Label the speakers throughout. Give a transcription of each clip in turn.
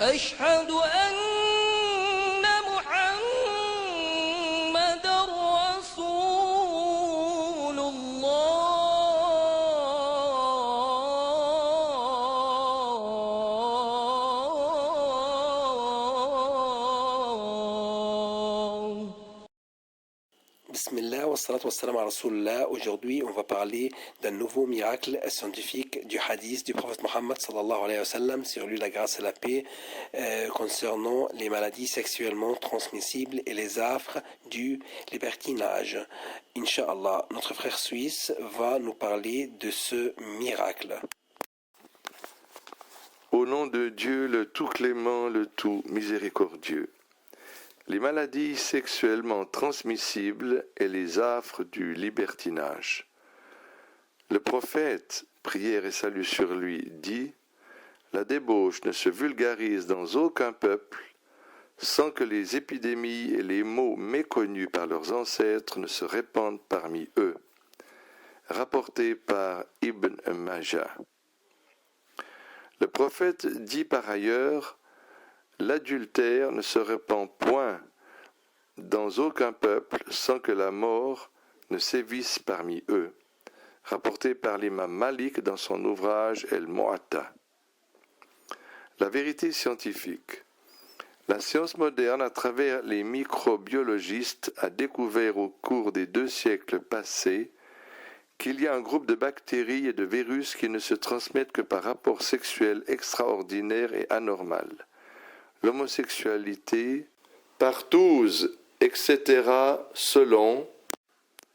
Speaker 1: أشهد أن محمد رسول الله.
Speaker 2: Bismillah wa salatu wa salam à Rasulullah. Aujourd'hui, on va parler d'un nouveau miracle scientifique du hadith du prophète Mohammed sallallahu alayhi wa sallam, sur lui la grâce et la paix, concernant les maladies sexuellement transmissibles et les affres du libertinage. Inch'Allah, notre frère suisse va nous parler de ce miracle.
Speaker 3: Au nom de Dieu, le tout clément, le tout miséricordieux. Les maladies sexuellement transmissibles et les affres du libertinage. Le prophète, prière et salut sur lui, dit « La débauche ne se vulgarise dans aucun peuple sans que les épidémies et les maux méconnus par leurs ancêtres ne se répandent parmi eux. » Rapporté par Ibn Majah. Le prophète dit par ailleurs « L'adultère ne se répand point dans aucun peuple sans que la mort ne sévisse parmi eux. » Rapporté par l'imam Malik dans son ouvrage El-Mu'atta. La vérité scientifique. La science moderne, à travers les microbiologistes, a découvert au cours des 2 siècles passés qu'il y a un groupe de bactéries et de virus qui ne se transmettent que par rapport sexuel extraordinaire et anormal. L'homosexualité, partouze, etc., selon,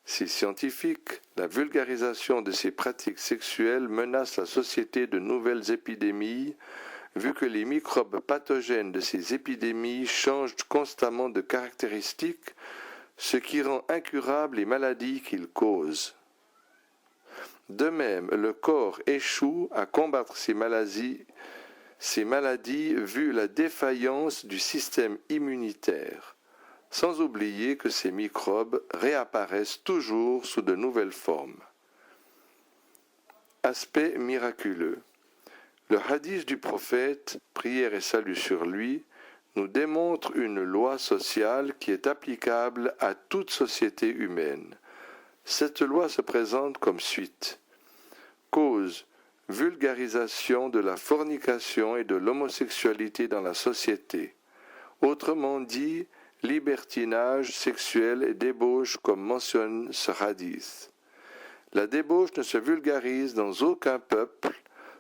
Speaker 3: si scientifique, la vulgarisation de ces pratiques sexuelles menace la société de nouvelles épidémies, vu que les microbes pathogènes de ces épidémies changent constamment de caractéristiques, ce qui rend incurables les maladies qu'ils causent. De même, le corps échoue à combattre ces maladies vu la défaillance du système immunitaire, sans oublier que ces microbes réapparaissent toujours sous de nouvelles formes. Aspect miraculeux. Le hadith du prophète, prière et salut sur lui, nous démontre une loi sociale qui est applicable à toute société humaine. Cette loi se présente comme suite. Cause, vulgarisation de la fornication et de l'homosexualité dans la société. Autrement dit, libertinage sexuel et débauche comme mentionne ce hadith. La débauche ne se vulgarise dans aucun peuple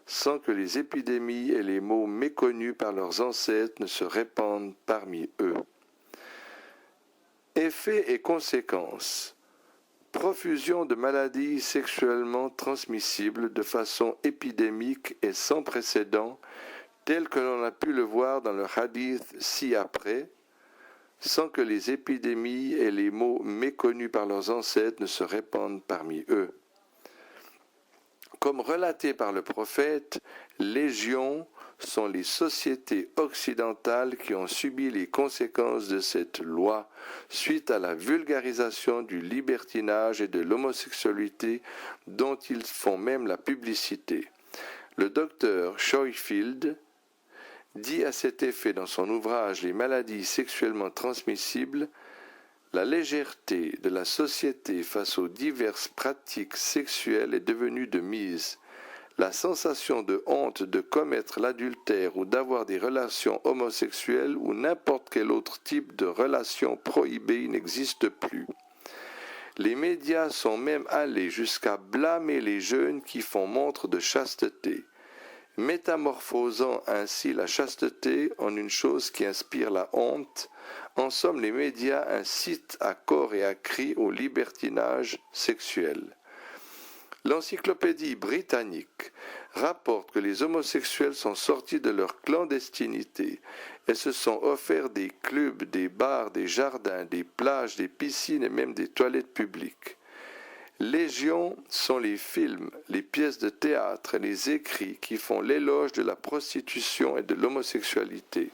Speaker 3: sans que les épidémies et les maux méconnus par leurs ancêtres ne se répandent parmi eux. Effets et conséquences. Profusion de maladies sexuellement transmissibles de façon épidémique et sans précédent, tel que l'on a pu le voir dans le hadith ci-après, sans que les épidémies et les maux méconnus par leurs ancêtres ne se répandent parmi eux. Comme relaté par le prophète, légion sont les sociétés occidentales qui ont subi les conséquences de cette loi suite à la vulgarisation du libertinage et de l'homosexualité dont ils font même la publicité. Le docteur Schofield dit à cet effet dans son ouvrage « Les maladies sexuellement transmissibles » la légèreté de la société face aux diverses pratiques sexuelles est devenue de mise. La sensation de honte de commettre l'adultère ou d'avoir des relations homosexuelles ou n'importe quel autre type de relation prohibée n'existe plus. Les médias sont même allés jusqu'à blâmer les jeunes qui font montre de chasteté, métamorphosant ainsi la chasteté en une chose qui inspire la honte. En somme, les médias incitent à corps et à cri au libertinage sexuel. L'encyclopédie britannique rapporte que les homosexuels sont sortis de leur clandestinité et se sont offerts des clubs, des bars, des jardins, des plages, des piscines et même des toilettes publiques. Légion sont les films, les pièces de théâtre et les écrits qui font l'éloge de la prostitution et de l'homosexualité.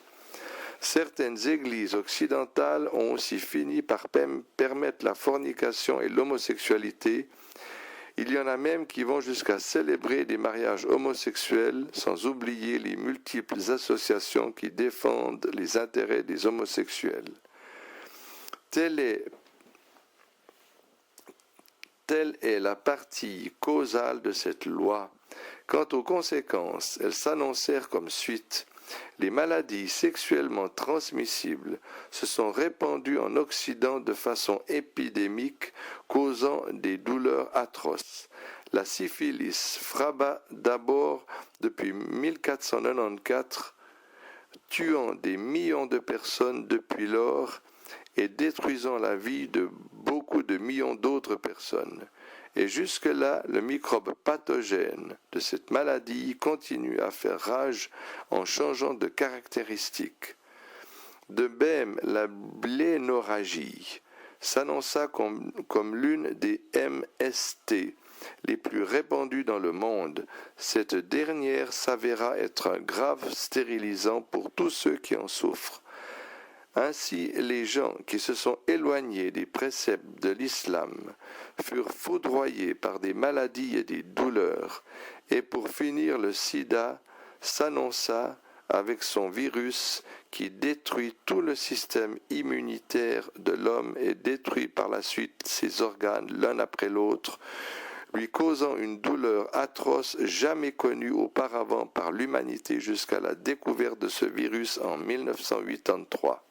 Speaker 3: Certaines églises occidentales ont aussi fini par permettre la fornication et l'homosexualité, Il y en a même qui vont jusqu'à célébrer des mariages homosexuels, sans oublier les multiples associations qui défendent les intérêts des homosexuels. Telle est la partie causale de cette loi. Quant aux conséquences, elles s'annoncèrent comme suit. Les maladies sexuellement transmissibles se sont répandues en Occident de façon épidémique, causant des douleurs atroces. La syphilis frappa d'abord depuis 1494, tuant des millions de personnes depuis lors et détruisant la vie de beaucoup de millions d'autres personnes. Et jusque-là, le microbe pathogène de cette maladie continue à faire rage en changeant de caractéristiques. De même, la blénorragie s'annonça comme l'une des MST les plus répandues dans le monde. Cette dernière s'avéra être un grave stérilisant pour tous ceux qui en souffrent. Ainsi, les gens qui se sont éloignés des préceptes de l'islam furent foudroyés par des maladies et des douleurs, et pour finir, le sida s'annonça avec son virus qui détruit tout le système immunitaire de l'homme et détruit par la suite ses organes l'un après l'autre, lui causant une douleur atroce jamais connue auparavant par l'humanité jusqu'à la découverte de ce virus en 1983.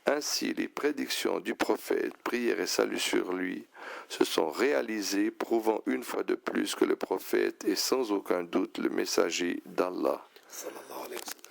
Speaker 3: Ainsi, les prédictions du prophète, prière et salut sur lui, se sont réalisées, prouvant une fois de plus que le prophète est sans aucun doute le messager d'Allah.
Speaker 2: sallallahu alayhi wa sallam.